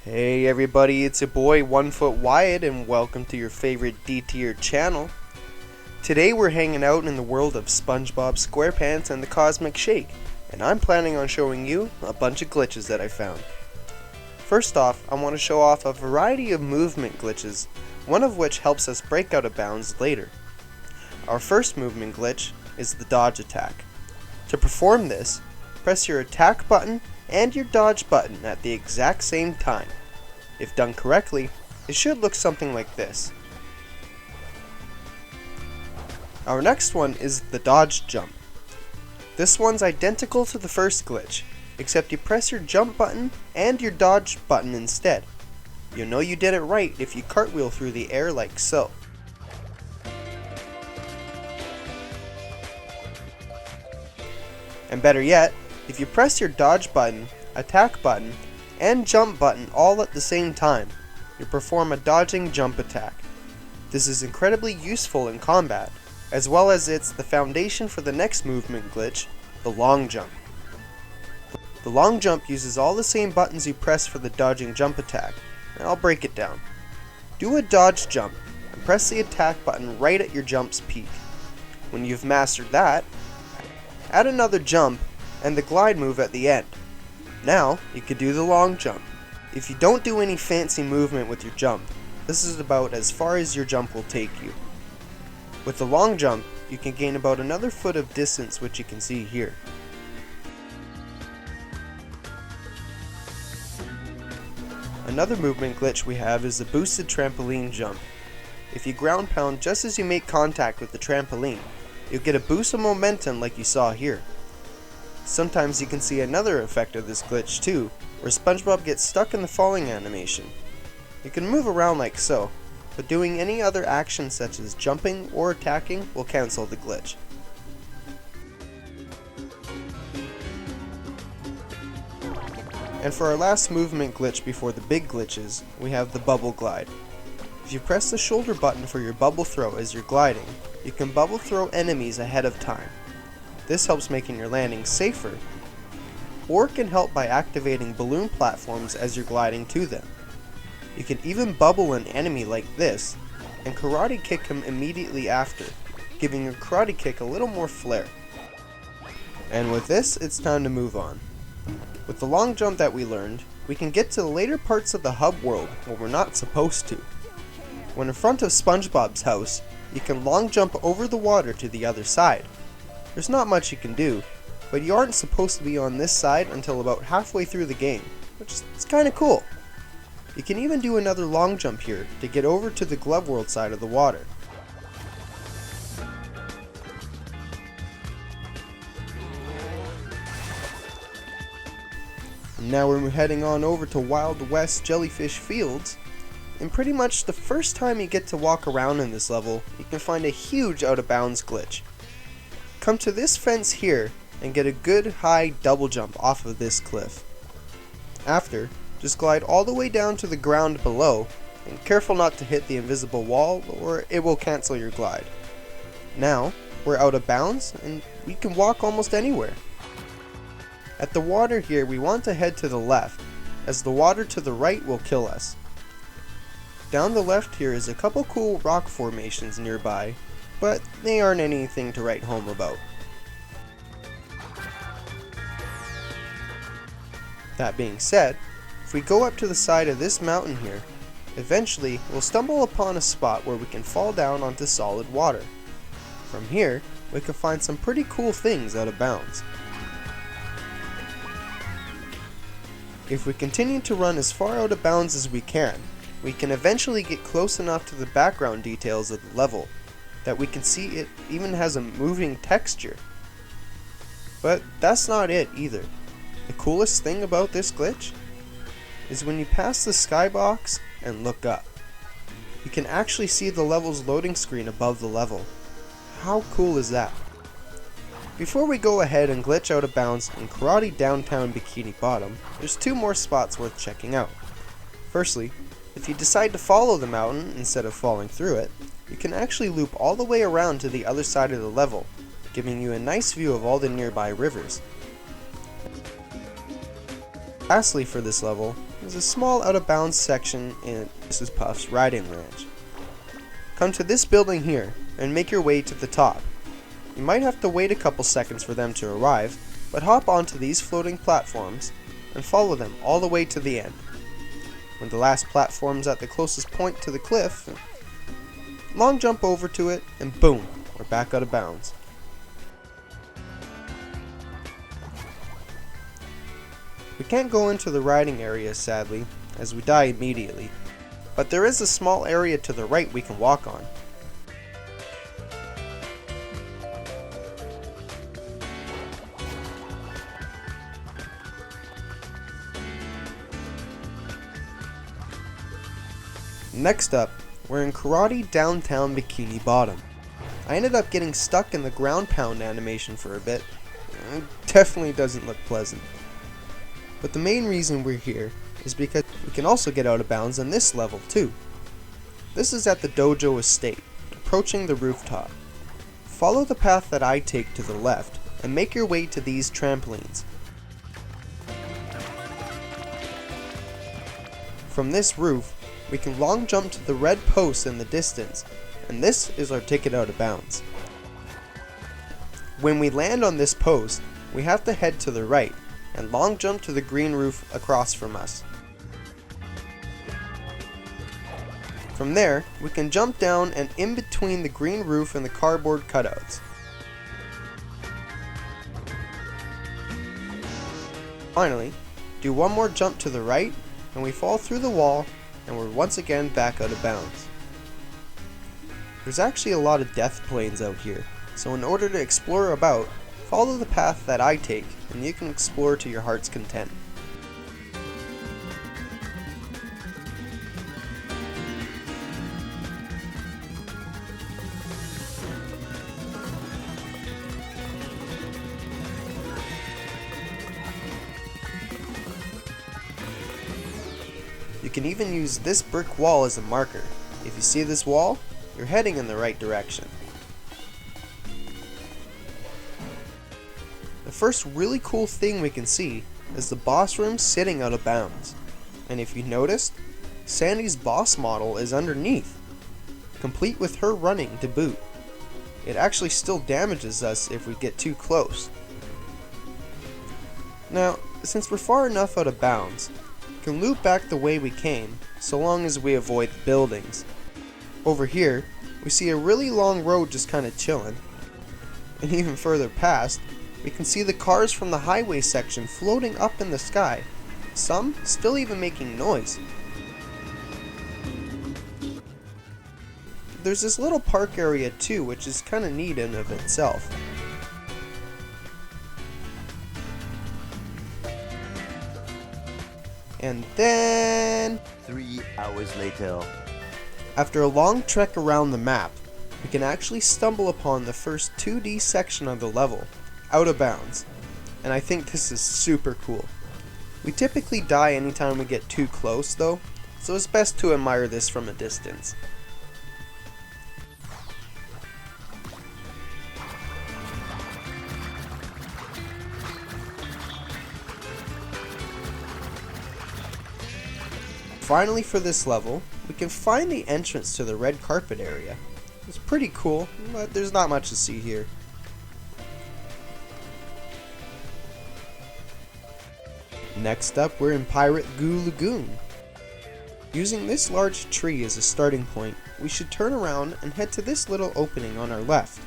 Hey everybody, it's your boy 1 Foot Wyatt and welcome to your favorite D-tier channel. Today we're hanging out in the world of Spongebob SquarePants and the Cosmic Shake, and I'm planning on showing you a bunch of glitches that I found. First off, I want to show off a variety of movement glitches, one of which helps us break out of bounds later. Our first movement glitch is the dodge attack. To perform this, press your attack button and your dodge button at the exact same time. If done correctly, it should look something like this. Our next one is the dodge jump. This one's identical to the first glitch, except you press your jump button and your dodge button instead. You'll know you did it right if you cartwheel through the air like so. And better yet, if you press your dodge button, attack button, and jump button all at the same time, you perform a dodging jump attack. This is incredibly useful in combat, as well as it's the foundation for the next movement glitch, the long jump. The long jump uses all the same buttons you press for the dodging jump attack, and I'll break it down. Do a dodge jump, and press the attack button right at your jump's peak. When you've mastered that, add another jump and the glide move at the end. Now, you can do the long jump. If you don't do any fancy movement with your jump, this is about as far as your jump will take you. With the long jump, you can gain about another foot of distance, which you can see here. Another movement glitch we have is the boosted trampoline jump. If you ground pound just as you make contact with the trampoline, you'll get a boost of momentum like you saw here. Sometimes you can see another effect of this glitch too, where Spongebob gets stuck in the falling animation. You can move around like so, but doing any other action such as jumping or attacking will cancel the glitch. And for our last movement glitch before the big glitches, we have the bubble glide. If you press the shoulder button for your bubble throw as you're gliding, you can bubble throw enemies ahead of time. This helps making your landing safer, or can help by activating balloon platforms as you're gliding to them. You can even bubble an enemy like this, and karate kick him immediately after, giving your karate kick a little more flair. And with this, it's time to move on. With the long jump that we learned, we can get to the later parts of the hub world where we're not supposed to. When in front of Spongebob's house, you can long jump over the water to the other side. There's not much you can do, but you aren't supposed to be on this side until about halfway through the game, which is kinda cool. You can even do another long jump here to get over to the glove world side of the water. And now we're heading on over to Wild West Jellyfish Fields, and pretty much the first time you get to walk around in this level, you can find a huge out of bounds glitch. Come to this fence here and get a good high double jump off of this cliff. After, just glide all the way down to the ground below, and careful not to hit the invisible wall or it will cancel your glide. Now, we're out of bounds and we can walk almost anywhere. At the water here, we want to head to the left, as the water to the right will kill us. Down the left here is a couple cool rock formations nearby, but they aren't anything to write home about. That being said, if we go up to the side of this mountain here, eventually we'll stumble upon a spot where we can fall down onto solid water. From here, we can find some pretty cool things out of bounds. If we continue to run as far out of bounds as we can eventually get close enough to the background details of the level that we can see it even has a moving texture. But that's not it either. The coolest thing about this glitch is when you pass the skybox and look up. You can actually see the level's loading screen above the level. How cool is that? Before we go ahead and glitch out of bounds in Karate Downtown Bikini Bottom, there's two more spots worth checking out. Firstly, if you decide to follow the mountain instead of falling through it, you can actually loop all the way around to the other side of the level, giving you a nice view of all the nearby rivers. Lastly for this level, is a small out of bounds section in Mrs. Puff's riding ranch. Come to this building here and make your way to the top. You might have to wait a couple seconds for them to arrive, but hop onto these floating platforms and follow them all the way to the end. When the last platform's at the closest point to the cliff, long jump over to it and boom, we're back out of bounds. We can't go into the riding area sadly, as we die immediately, but there is a small area to the right we can walk on. Next up, we're in Karate downtown Bikini Bottom. I ended up getting stuck in the ground pound animation for a bit. It definitely doesn't look pleasant. But the main reason we're here is because we can also get out of bounds on this level too. This is at the Dojo Estate, approaching the rooftop. Follow the path that I take to the left and make your way to these trampolines. From this roof, we can long jump to the red post in the distance, and this is our ticket out of bounds. When we land on this post, we have to head to the right and long jump to the green roof across from us. From there, we can jump down and in between the green roof and the cardboard cutouts. Finally, do one more jump to the right and we fall through the wall and we're once again back out of bounds. There's actually a lot of death planes out here, so in order to explore about, follow the path that I take and you can explore to your heart's content. You can even use this brick wall as a marker. If you see this wall, you're heading in the right direction. The first really cool thing we can see is the boss room sitting out of bounds. And if you noticed, Sandy's boss model is underneath, complete with her running to boot. It actually still damages us if we get too close. Now, since we're far enough out of bounds, we can loop back the way we came, so long as we avoid the buildings. Over here, we see a really long road just kinda chilling. And even further past, we can see the cars from the highway section floating up in the sky, some still even making noise. There's this little park area too, which is kinda neat in of itself. And then 3 hours later. After a long trek around the map, we can actually stumble upon the first 2D section of the level, out of bounds, and I think this is super cool. We typically die anytime we get too close though, so it's best to admire this from a distance. Finally, for this level, we can find the entrance to the red carpet area. It's pretty cool, but there's not much to see here. Next up, we're in Pirate Goo Lagoon. Using this large tree as a starting point, we should turn around and head to this little opening on our left.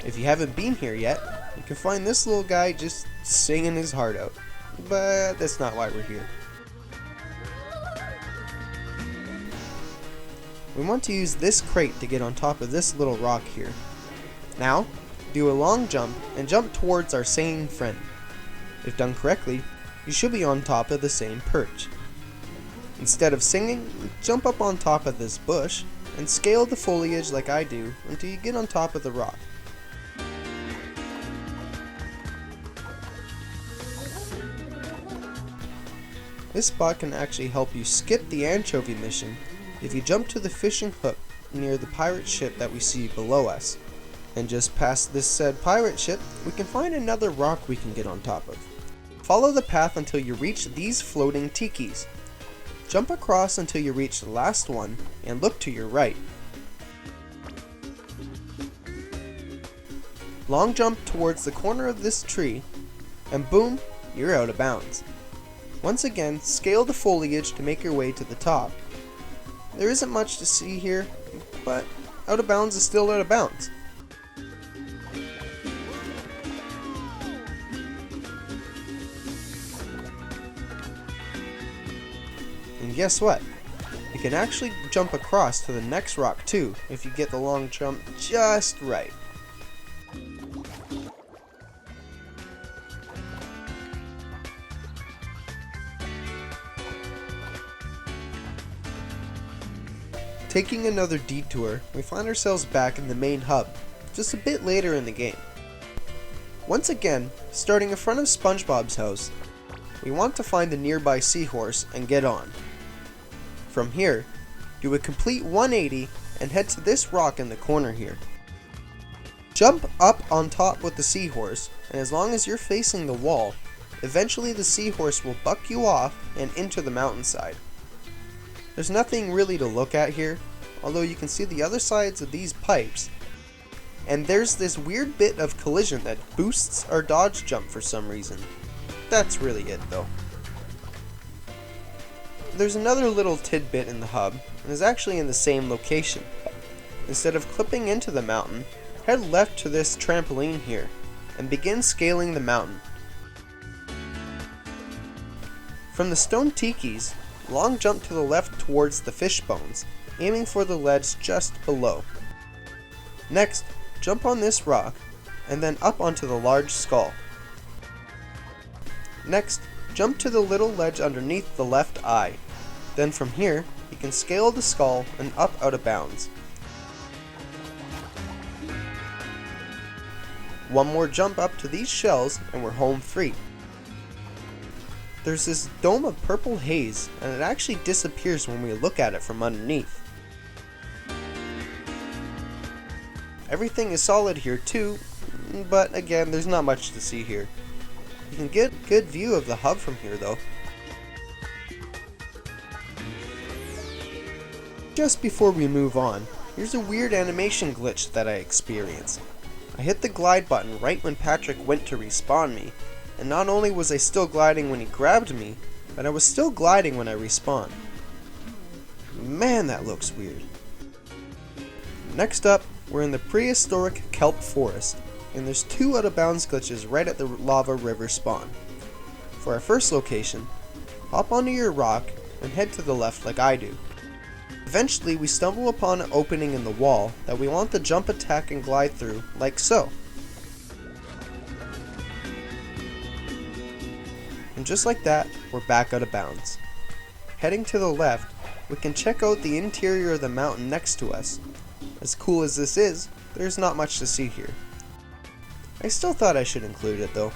If you haven't been here yet, you can find this little guy just singing his heart out, but that's not why we're here. We want to use this crate to get on top of this little rock here. Now, do a long jump and jump towards our singing friend. If done correctly, you should be on top of the same perch. Instead of singing, jump up on top of this bush and scale the foliage like I do until you get on top of the rock. This spot can actually help you skip the anchovy mission if you jump to the fishing hook near the pirate ship that we see below us. And just past this said pirate ship, we can find another rock we can get on top of. Follow the path until you reach these floating tikis. Jump across until you reach the last one, and look to your right. Long jump towards the corner of this tree, and boom, you're out of bounds. Once again, scale the foliage to make your way to the top. There isn't much to see here, but out of bounds is still out of bounds. And guess what? You can actually jump across to the next rock too, if you get the long jump just right. Taking another detour, we find ourselves back in the main hub, just a bit later in the game. Once again, starting in front of Spongebob's house, we want to find the nearby seahorse and get on. From here, do a complete 180 and head to this rock in the corner here. Jump up on top with the seahorse, and as long as you're facing the wall, eventually the seahorse will buck you off and into the mountainside. There's nothing really to look at here, although you can see the other sides of these pipes, and there's this weird bit of collision that boosts our dodge jump for some reason. That's really it though. There's another little tidbit in the hub, and is actually in the same location. Instead of clipping into the mountain, head left to this trampoline here, and begin scaling the mountain. From the stone tikis, long jump to the left towards the fish bones, aiming for the ledge just below. Next, jump on this rock, and then up onto the large skull. Next, jump to the little ledge underneath the left eye. Then from here, you can scale the skull and up out of bounds. One more jump up to these shells and we're home free. There's this dome of purple haze, and it actually disappears when we look at it from underneath. Everything is solid here too, but again, there's not much to see here. You can get a good view of the hub from here though. Just before we move on, here's a weird animation glitch that I experienced. I hit the glide button right when Patrick went to respawn me, and not only was I still gliding when he grabbed me, but I was still gliding when I respawned. Man, that looks weird. Next up, we're in the prehistoric kelp forest, and there's two out of bounds glitches right at the lava river spawn. For our first location, hop onto your rock and head to the left like I do. Eventually we stumble upon an opening in the wall that we want to jump attack and glide through, like so. And just like that, we're back out of bounds. Heading to the left, we can check out the interior of the mountain next to us. As cool as this is, there's not much to see here. I still thought I should include it though.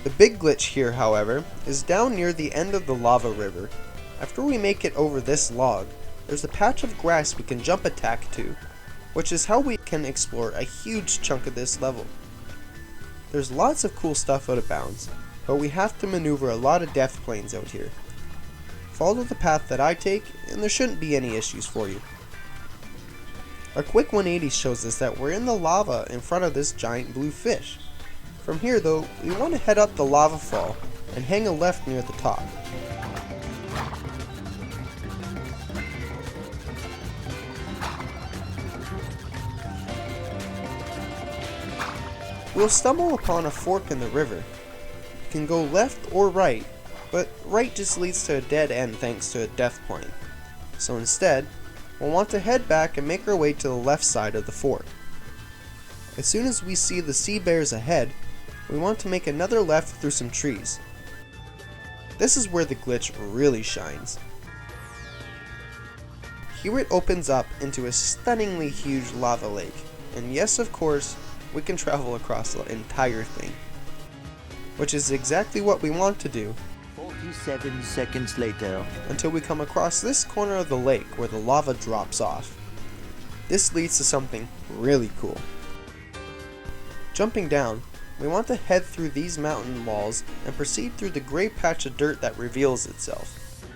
The big glitch here, however, is down near the end of the lava river. After we make it over this log, there's a patch of grass we can jump attack to, which is how we can explore a huge chunk of this level. There's lots of cool stuff out of bounds, but we have to maneuver a lot of death planes out here. Follow the path that I take, and there shouldn't be any issues for you. Our quick 180 shows us that we're in the lava in front of this giant blue fish. From here though, we want to head up the lava fall and hang a left near the top. We'll stumble upon a fork in the river. You can go left or right, but right just leads to a dead end thanks to a death point. So instead, we'll want to head back and make our way to the left side of the fork. As soon as we see the sea bears ahead, we want to make another left through some trees. This is where the glitch really shines. Here it opens up into a stunningly huge lava lake, and yes, of course, we can travel across the entire thing. Which is exactly what we want to do, 37 seconds later. Until we come across this corner of the lake where the lava drops off. This leads to something really cool. Jumping down, we want to head through these mountain walls and proceed through the gray patch of dirt that reveals itself.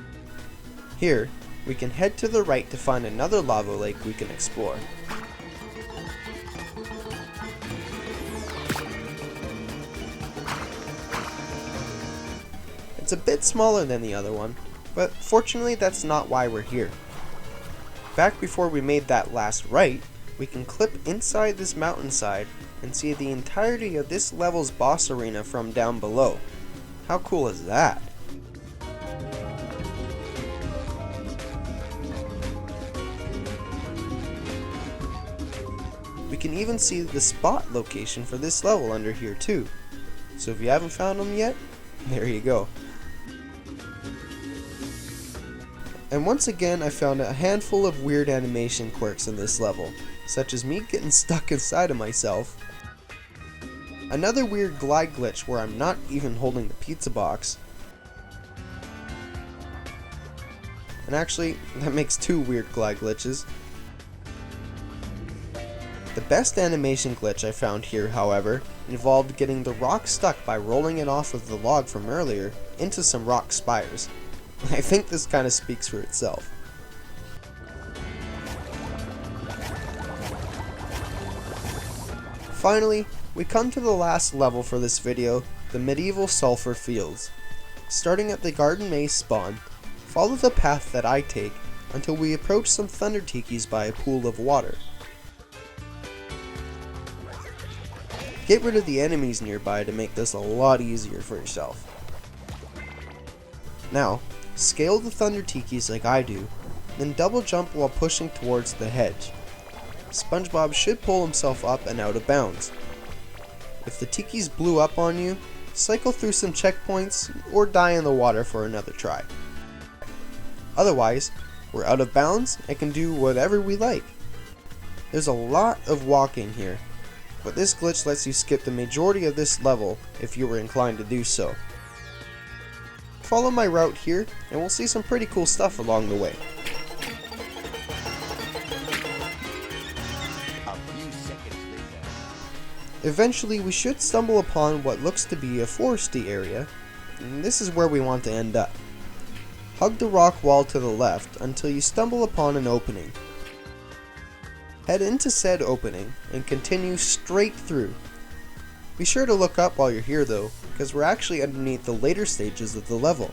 Here, we can head to the right to find another lava lake we can explore. It's a bit smaller than the other one, but fortunately that's not why we're here. Back before we made that last right, we can clip inside this mountainside and see the entirety of this level's boss arena from down below. How cool is that? We can even see the spot location for this level under here too. So if you haven't found them yet, there you go. And once again, I found a handful of weird animation quirks in this level, such as me getting stuck inside of myself, another weird glide glitch where I'm not even holding the pizza box, and actually, that makes two weird glide glitches. The best animation glitch I found here, however, involved getting the rock stuck by rolling it off of the log from earlier into some rock spires. I think this kind of speaks for itself. Finally, we come to the last level for this video, the medieval Sulphur fields. Starting at the garden maze spawn, follow the path that I take until we approach some thunder tikis by a pool of water. Get rid of the enemies nearby to make this a lot easier for yourself. Now, scale the thunder tikis like I do, then double jump while pushing towards the hedge. Spongebob should pull himself up and out of bounds. If the tikis blew up on you, cycle through some checkpoints or die in the water for another try. Otherwise, we're out of bounds and can do whatever we like. There's a lot of walking here, but this glitch lets you skip the majority of this level if you were inclined to do so. Follow my route here and we'll see some pretty cool stuff along the way. A few seconds later. Eventually we should stumble upon what looks to be a foresty area, and this is where we want to end up. Hug the rock wall to the left until you stumble upon an opening. Head into said opening and continue straight through. Be sure to look up while you're here though, because we're actually underneath the later stages of the level.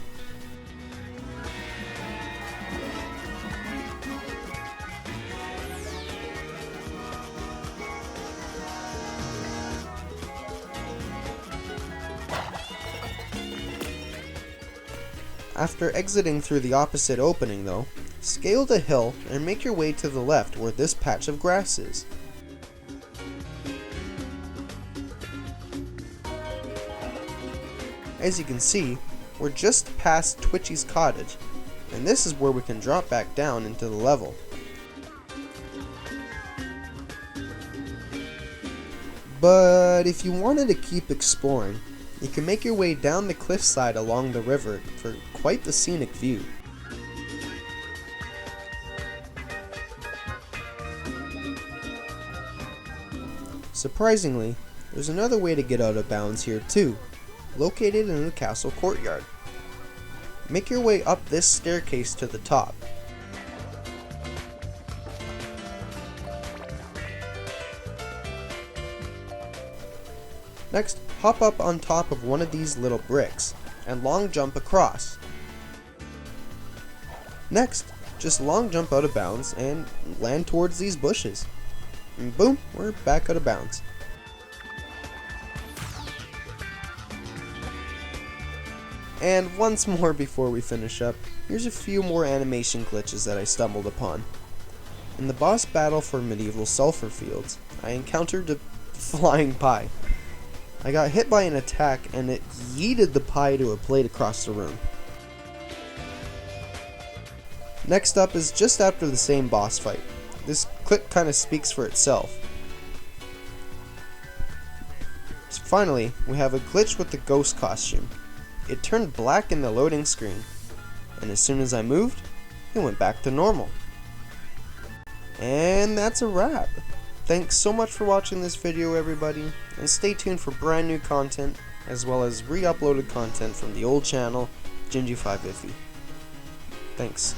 After exiting through the opposite opening though, scale the hill and make your way to the left where this patch of grass is. As you can see, we're just past Twitchy's cottage, and this is where we can drop back down into the level. But if you wanted to keep exploring, you can make your way down the cliffside along the river for quite the scenic view. Surprisingly, there's another way to get out of bounds here too, located in the castle courtyard. Make your way up this staircase to the top. Next, hop up on top of one of these little bricks and long jump across. Next, just long jump out of bounds and land towards these bushes. And boom, we're back out of bounds. And once more before we finish up, here's a few more animation glitches that I stumbled upon. In the boss battle for medieval Sulphur fields, I encountered a flying pie. I got hit by an attack and it yeeted the pie to a plate across the room. Next up is just after the same boss fight. This clip kind of speaks for itself. Finally, we have a glitch with the ghost costume. it turned black in the loading screen, and as soon as I moved, it went back to normal. And that's a wrap. Thanks so much for watching this video, everybody, and stay tuned for brand new content, as well as re-uploaded content from the old channel, Gingy550. Thanks.